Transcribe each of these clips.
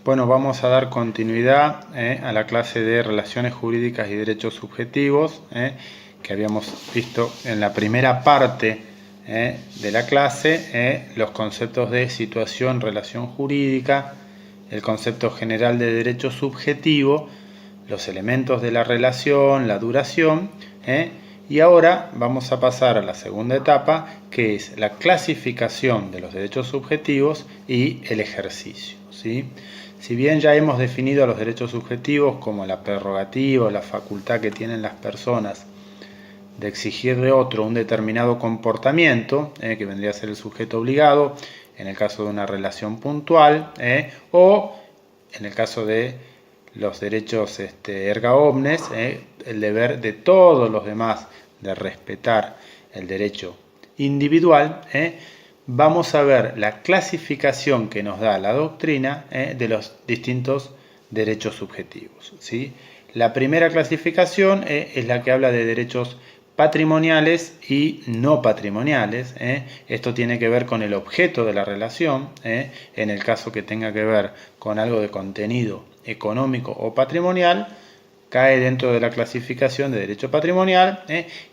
Bueno, vamos a dar continuidad a la clase de Relaciones Jurídicas y Derechos Subjetivos que habíamos visto en la primera parte de la clase, los conceptos de situación, relación jurídica, el concepto general de derecho subjetivo, los elementos de la relación, la duración, y ahora vamos a pasar a la segunda etapa, que es la clasificación de los derechos subjetivos y el ejercicio, ¿sí? Si bien ya hemos definido los derechos subjetivos como la prerrogativa o la facultad que tienen las personas de exigir de otro un determinado comportamiento, que vendría a ser el sujeto obligado, en el caso de una relación puntual, o en el caso de los derechos erga omnes, el deber de todos los demás de respetar el derecho individual, vamos a ver la clasificación que nos da la doctrina de los distintos derechos subjetivos, ¿sí? La primera clasificación es la que habla de derechos patrimoniales y no patrimoniales. Esto tiene que ver con el objeto de la relación, en el caso que tenga que ver con algo de contenido económico o patrimonial, cae dentro de la clasificación de derecho patrimonial,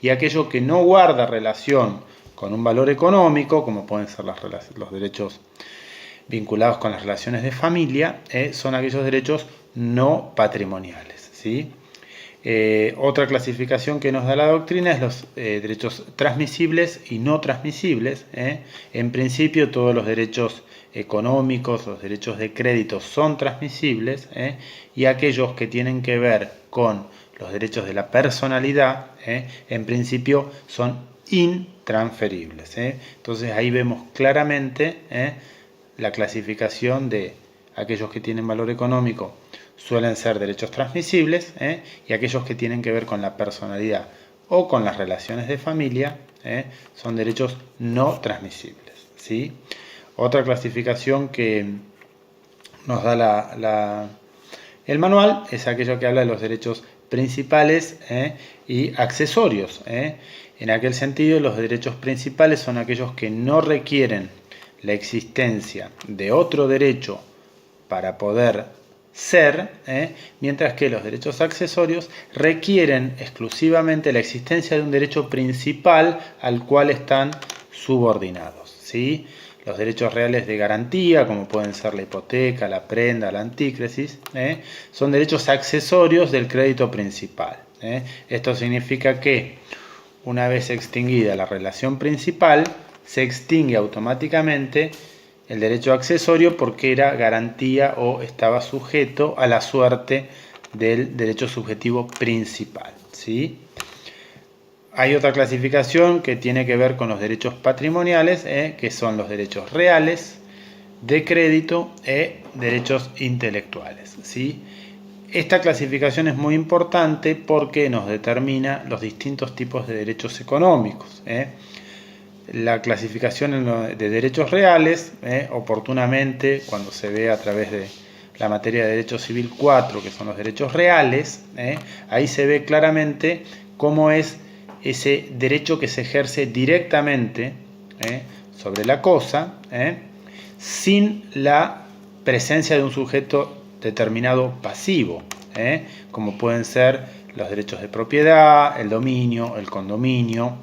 y aquello que no guarda relación con un valor económico, como pueden ser los derechos vinculados con las relaciones de familia, son aquellos derechos no patrimoniales, ¿sí? Otra clasificación que nos da la doctrina es los derechos transmisibles y no transmisibles. En principio todos los derechos económicos, los derechos de crédito son transmisibles, y aquellos que tienen que ver con los derechos de la personalidad, en principio son intransferibles. Entonces ahí vemos claramente la clasificación de aquellos que tienen valor económico suelen ser derechos transmisibles, y aquellos que tienen que ver con la personalidad o con las relaciones de familia son derechos no transmisibles, ¿sí? Otra clasificación que nos da el manual es aquello que habla de los derechos principales y accesorios. En aquel sentido, los derechos principales son aquellos que no requieren la existencia de otro derecho para poder ser, mientras que los derechos accesorios requieren exclusivamente la existencia de un derecho principal al cual están subordinados, ¿sí? Los derechos reales de garantía, como pueden ser la hipoteca, la prenda, la antícresis, son derechos accesorios del crédito principal. Esto significa que una vez extinguida la relación principal, se extingue automáticamente el derecho accesorio porque era garantía o estaba sujeto a la suerte del derecho subjetivo principal, ¿sí? Hay otra clasificación que tiene que ver con los derechos patrimoniales, que son los derechos reales, de crédito derechos intelectuales, ¿sí? Esta clasificación es muy importante porque nos determina los distintos tipos de derechos económicos. La clasificación de derechos reales, oportunamente, cuando se ve a través de la materia de Derecho Civil 4, que son los derechos reales, ahí se ve claramente cómo es ese derecho que se ejerce directamente sobre la cosa, sin la presencia de un sujeto determinado pasivo, como pueden ser los derechos de propiedad, el dominio, el condominio,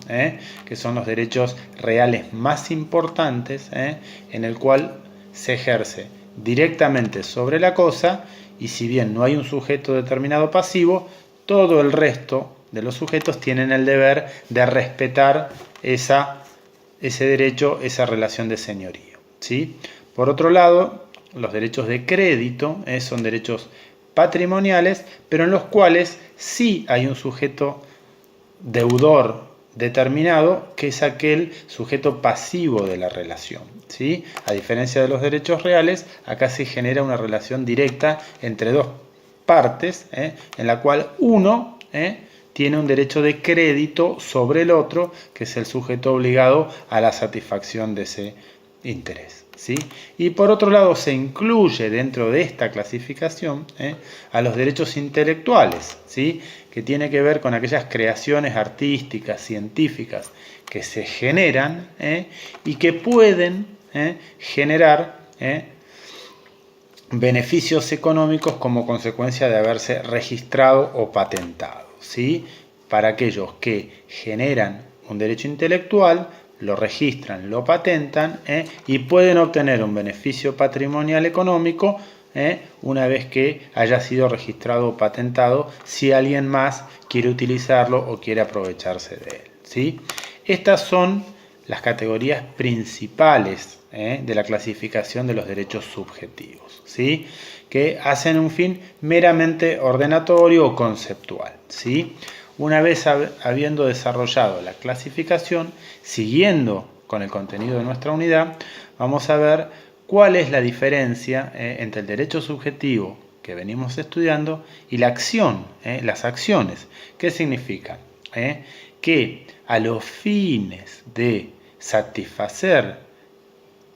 que son los derechos reales más importantes, en el cual se ejerce directamente sobre la cosa, y si bien no hay un sujeto determinado pasivo, todo el resto de los sujetos tienen el deber de respetar ese derecho, esa relación de señorío, ¿sí? Por otro lado, los derechos de crédito son derechos patrimoniales, pero en los cuales sí hay un sujeto deudor determinado, que es aquel sujeto pasivo de la relación, ¿sí? A diferencia de los derechos reales, acá se genera una relación directa entre dos partes, en la cual uno tiene un derecho de crédito sobre el otro, que es el sujeto obligado a la satisfacción de ese interés, ¿sí? Y por otro lado se incluye dentro de esta clasificación a los derechos intelectuales, ¿sí? Que tiene que ver con aquellas creaciones artísticas, científicas que se generan y que pueden generar beneficios económicos como consecuencia de haberse registrado o patentado, ¿sí? Para aquellos que generan un derecho intelectual, lo registran, lo patentan, y pueden obtener un beneficio patrimonial económico una vez que haya sido registrado o patentado, si alguien más quiere utilizarlo o quiere aprovecharse de él, ¿sí? Estas son las categorías principales de la clasificación de los derechos subjetivos, ¿sí? Que hacen un fin meramente ordenatorio o conceptual, ¿sí? Una vez habiendo desarrollado la clasificación, siguiendo con el contenido de nuestra unidad, vamos a ver cuál es la diferencia entre el derecho subjetivo que venimos estudiando y la acción, las acciones. ¿Qué significa? Que a los fines de satisfacer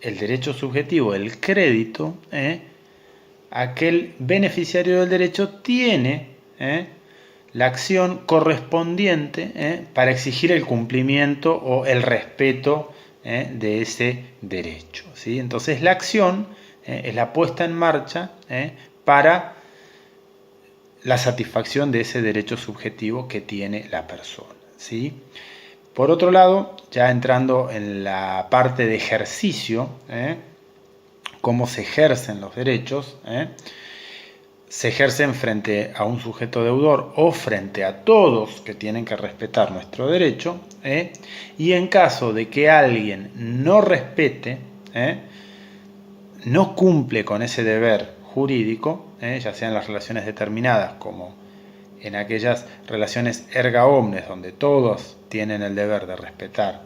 el derecho subjetivo, el crédito, aquel beneficiario del derecho tiene la acción correspondiente para exigir el cumplimiento o el respeto de ese derecho, ¿sí? Entonces la acción es la puesta en marcha para la satisfacción de ese derecho subjetivo que tiene la persona, ¿sí? Por otro lado, ya entrando en la parte de ejercicio, cómo se ejercen los derechos, se ejercen frente a un sujeto deudor o frente a todos que tienen que respetar nuestro derecho, y en caso de que alguien no respete, no cumple con ese deber jurídico, ya sean las relaciones determinadas como en aquellas relaciones erga omnes donde todos tienen el deber de respetar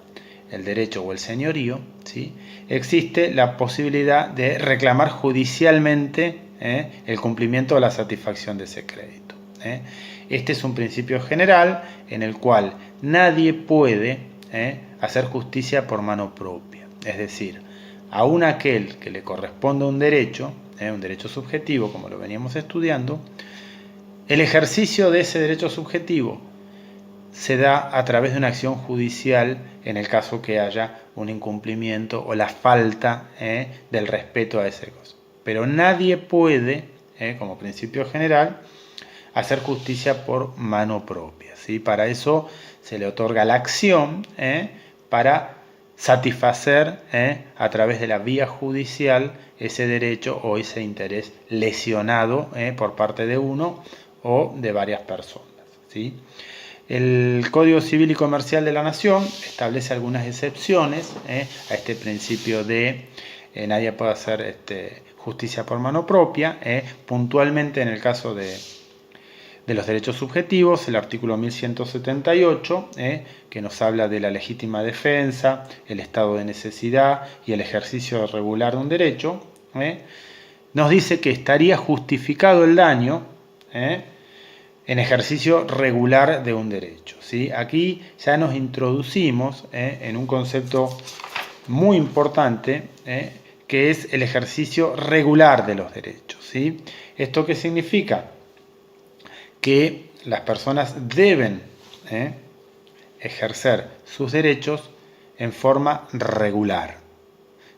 el derecho o el señorío, ¿sí? Existe la posibilidad de reclamar judicialmente el cumplimiento o la satisfacción de ese crédito. Este es un principio general en el cual nadie puede hacer justicia por mano propia. Es decir, aun aquel que le corresponda un derecho subjetivo, como lo veníamos estudiando, el ejercicio de ese derecho subjetivo se da a través de una acción judicial en el caso que haya un incumplimiento o la falta del respeto a ese cosa. Pero nadie puede, como principio general, hacer justicia por mano propia, ¿sí? Para eso se le otorga la acción para satisfacer a través de la vía judicial ese derecho o ese interés lesionado por parte de uno o de varias personas, ¿sí? El Código Civil y Comercial de la Nación establece algunas excepciones a este principio de nadie puede hacer justicia por mano propia. Puntualmente en el caso de los derechos subjetivos, el artículo 1178, que nos habla de la legítima defensa, el estado de necesidad y el ejercicio regular de un derecho, nos dice que estaría justificado el daño en ejercicio regular de un derecho, ¿sí? Aquí ya nos introducimos en un concepto muy importante que es el ejercicio regular de los derechos, ¿sí? ¿Esto qué significa? Que las personas deben ejercer sus derechos en forma regular,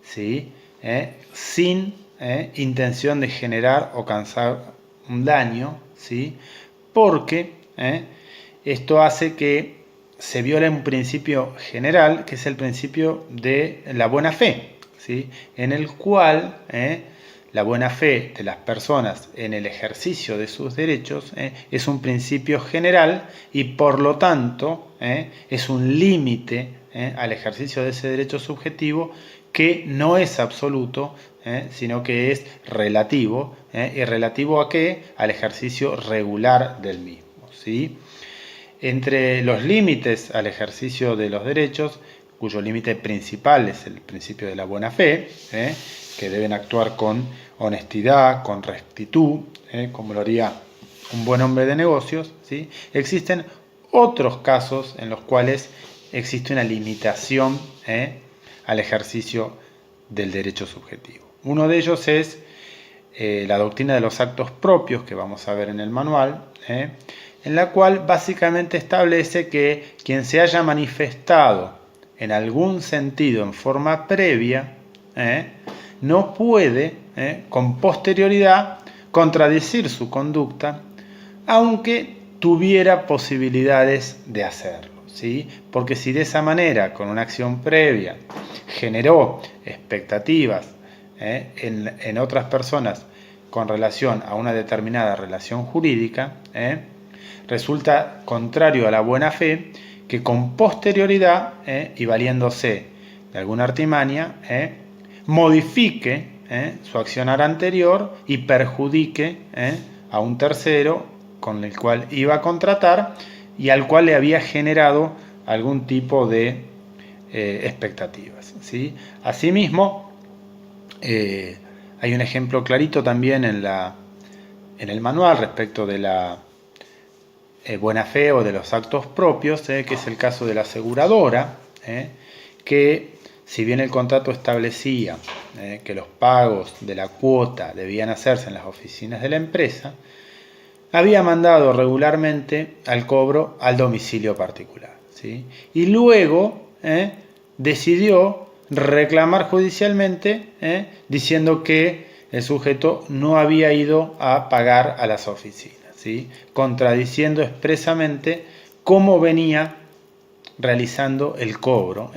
¿sí? Sin intención de generar o causar un daño, ¿sí? Porque esto hace que se viole un principio general, que es el principio de la buena fe, ¿sí? En el cual la buena fe de las personas en el ejercicio de sus derechos es un principio general y por lo tanto es un límite al ejercicio de ese derecho subjetivo que no es absoluto, sino que es relativo. ¿Y relativo a qué? Al ejercicio regular del mismo, ¿sí? Entre los límites al ejercicio de los derechos, cuyo límite principal es el principio de la buena fe, que deben actuar con honestidad, con rectitud, como lo haría un buen hombre de negocios, ¿sí? Existen otros casos en los cuales existe una limitación al ejercicio del derecho subjetivo. Uno de ellos es la doctrina de los actos propios, que vamos a ver en el manual, en la cual básicamente establece que quien se haya manifestado en algún sentido en forma previa, no puede con posterioridad contradecir su conducta, aunque tuviera posibilidades de hacerlo, ¿sí? Porque si de esa manera, con una acción previa, generó expectativas en otras personas con relación a una determinada relación jurídica, resulta contrario a la buena fe que con posterioridad y valiéndose de alguna artimaña modifique su accionar anterior y perjudique a un tercero con el cual iba a contratar y al cual le había generado algún tipo de expectativas, ¿sí? Asimismo, hay un ejemplo clarito también en el manual respecto de la buena fe o de los actos propios, que es el caso de la aseguradora, que si bien el contrato establecía que los pagos de la cuota debían hacerse en las oficinas de la empresa, había mandado regularmente al cobro al domicilio particular, ¿sí? Y luego decidió reclamar judicialmente diciendo que el sujeto no había ido a pagar a las oficinas, ¿sí? Contradiciendo expresamente cómo venía realizando el cobro.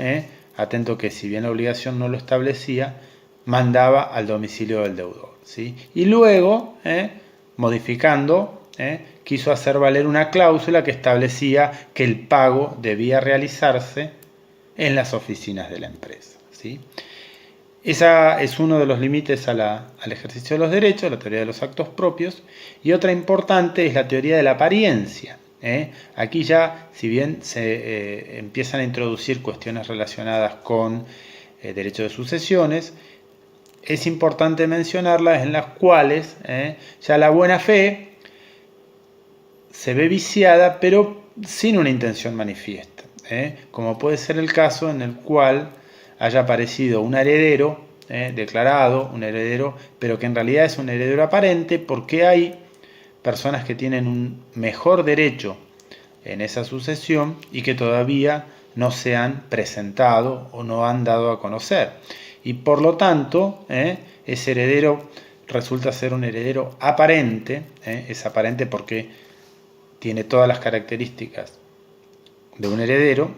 Atento que si bien la obligación no lo establecía, mandaba al domicilio del deudor, ¿sí? Y luego, modificando, quiso hacer valer una cláusula que establecía que el pago debía realizarse en las oficinas de la empresa, ¿sí? Esa es uno de los límites al ejercicio de los derechos, la teoría de los actos propios, y otra importante es la teoría de la apariencia. Aquí ya, si bien se empiezan a introducir cuestiones relacionadas con derecho de sucesiones, es importante mencionarlas en las cuales ya la buena fe se ve viciada, pero sin una intención manifiesta, como puede ser el caso en el cual haya aparecido un heredero declarado, un heredero, pero que en realidad es un heredero aparente, porque hay personas que tienen un mejor derecho en esa sucesión y que todavía no se han presentado o no han dado a conocer. Y por lo tanto, ese heredero resulta ser un heredero aparente, es aparente porque tiene todas las características de un heredero,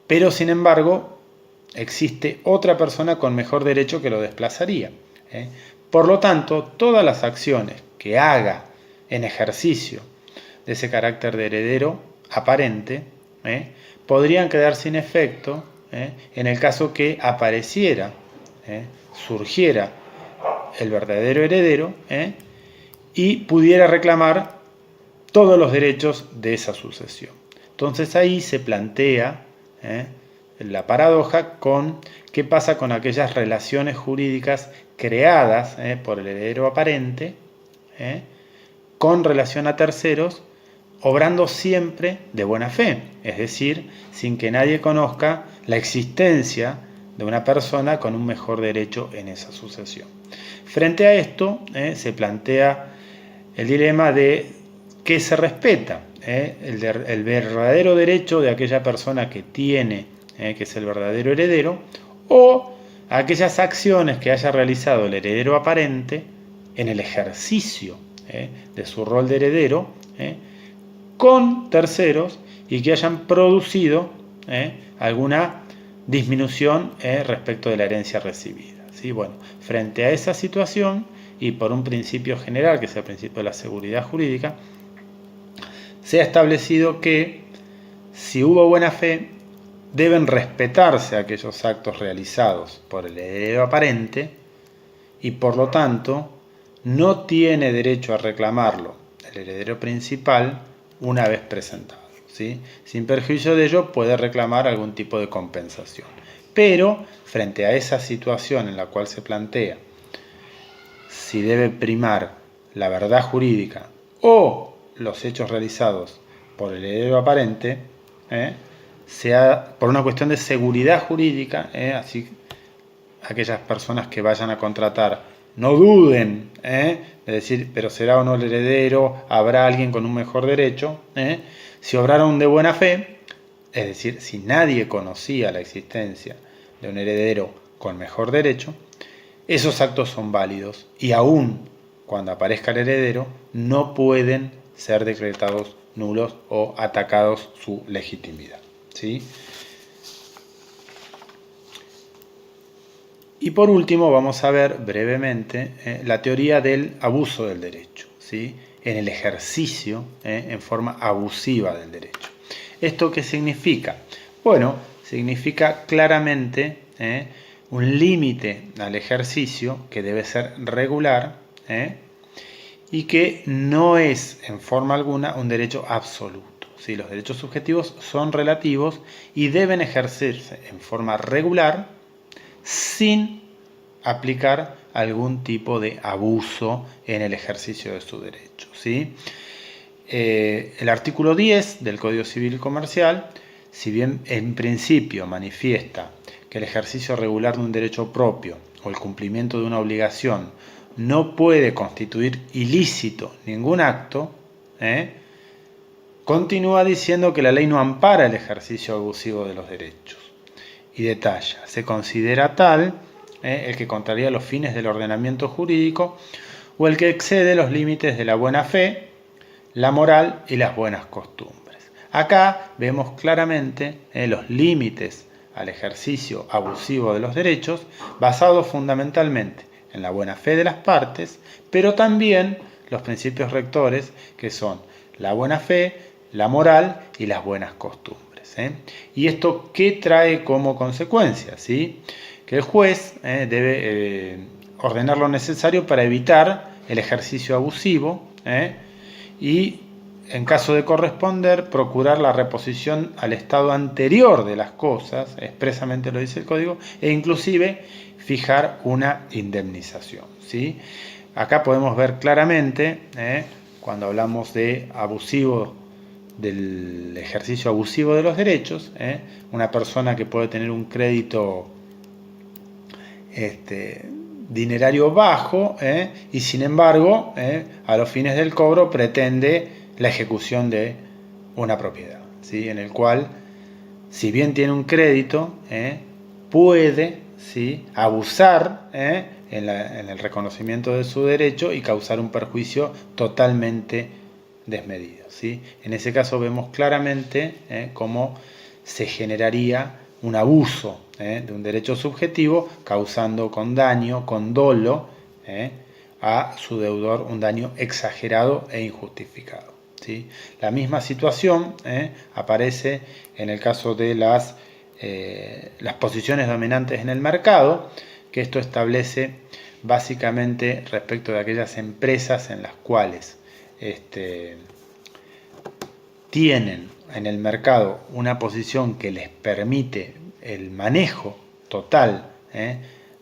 pero sin embargo existe otra persona con mejor derecho que lo desplazaría. Por lo tanto, todas las acciones que haga en ejercicio de ese carácter de heredero aparente podrían quedar sin efecto en el caso que apareciera, surgiera el verdadero heredero y pudiera reclamar todos los derechos de esa sucesión. Entonces ahí se plantea la paradoja con qué pasa con aquellas relaciones jurídicas creadas por el heredero aparente con relación a terceros, obrando siempre de buena fe, es decir, sin que nadie conozca la existencia de una persona con un mejor derecho en esa sucesión. Frente a esto se plantea el dilema de qué se respeta, el verdadero derecho de aquella persona que tiene, que es el verdadero heredero, o aquellas acciones que haya realizado el heredero aparente en el ejercicio de su rol de heredero con terceros y que hayan producido alguna disminución respecto de la herencia recibida, ¿sí? Bueno, frente a esa situación y por un principio general, que es el principio de la seguridad jurídica, se ha establecido que si hubo buena fe, deben respetarse aquellos actos realizados por el heredero aparente y por lo tanto no tiene derecho a reclamarlo el heredero principal una vez presentado, ¿sí? Sin perjuicio de ello puede reclamar algún tipo de compensación. Pero frente a esa situación en la cual se plantea si debe primar la verdad jurídica o los hechos realizados por el heredero aparente, sea por una cuestión de seguridad jurídica, así aquellas personas que vayan a contratar no duden de decir, pero será o no el heredero, habrá alguien con un mejor derecho, si obraron de buena fe, es decir, si nadie conocía la existencia de un heredero con mejor derecho, esos actos son válidos y aún cuando aparezca el heredero no pueden ser decretados nulos o atacados su legitimidad, ¿sí? Y por último vamos a ver brevemente la teoría del abuso del derecho, ¿sí? En el ejercicio en forma abusiva del derecho. ¿Esto qué significa? Bueno, significa claramente un límite al ejercicio que debe ser regular y que no es en forma alguna un derecho absoluto. ¿Sí? Los derechos subjetivos son relativos y deben ejercerse en forma regular sin aplicar algún tipo de abuso en el ejercicio de su derecho, ¿sí? El artículo 10 del Código Civil y Comercial, si bien en principio manifiesta que el ejercicio regular de un derecho propio o el cumplimiento de una obligación no puede constituir ilícito ningún acto, continúa diciendo que la ley no ampara el ejercicio abusivo de los derechos. Y detalla, se considera tal el que contraría los fines del ordenamiento jurídico o el que excede los límites de la buena fe, la moral y las buenas costumbres. Acá vemos claramente los límites al ejercicio abusivo de los derechos basados fundamentalmente en la buena fe de las partes, pero también los principios rectores que son la buena fe, la moral y las buenas costumbres. ¿Y esto qué trae como consecuencia? ¿Sí? Que el juez debe ordenar lo necesario para evitar el ejercicio abusivo y, en caso de corresponder, procurar la reposición al estado anterior de las cosas, expresamente lo dice el Código, e inclusive fijar una indemnización, ¿sí? Acá podemos ver claramente, cuando hablamos de abusivo, del ejercicio abusivo de los derechos, una persona que puede tener un crédito dinerario bajo y sin embargo a los fines del cobro pretende la ejecución de una propiedad, ¿sí? En el cual, si bien tiene un crédito, puede, ¿sí?, abusar en el reconocimiento de su derecho y causar un perjuicio totalmente desmedido, ¿sí? En ese caso vemos claramente cómo se generaría un abuso de un derecho subjetivo, causando con daño, con dolo, a su deudor un daño exagerado e injustificado, ¿sí? La misma situación aparece en el caso de las posiciones dominantes en el mercado, que esto establece básicamente respecto de aquellas empresas en las cuales tienen en el mercado una posición que les permite el manejo total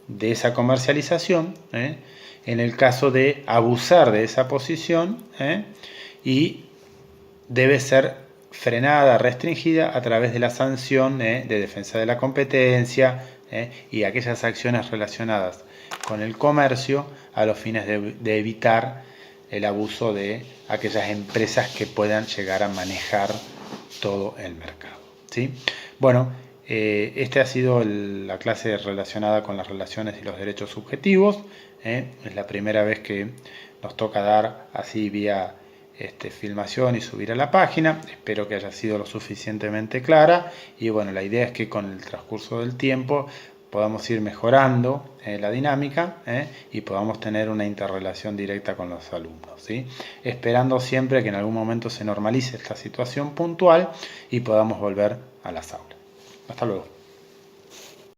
de esa comercialización, en el caso de abusar de esa posición, y debe ser frenada, restringida a través de la sanción de defensa de la competencia y aquellas acciones relacionadas con el comercio a los fines de evitar el abuso de aquellas empresas que puedan llegar a manejar todo el mercado, ¿sí? Bueno, esta ha sido la clase relacionada con las relaciones y los derechos subjetivos. Es la primera vez que nos toca dar así vía filmación y subir a la página. Espero que haya sido lo suficientemente clara y bueno, la idea es que con el transcurso del tiempo podamos ir mejorando la dinámica y podamos tener una interrelación directa con los alumnos, ¿sí? Esperando siempre que en algún momento se normalice esta situación puntual y podamos volver a las aulas. Hasta luego.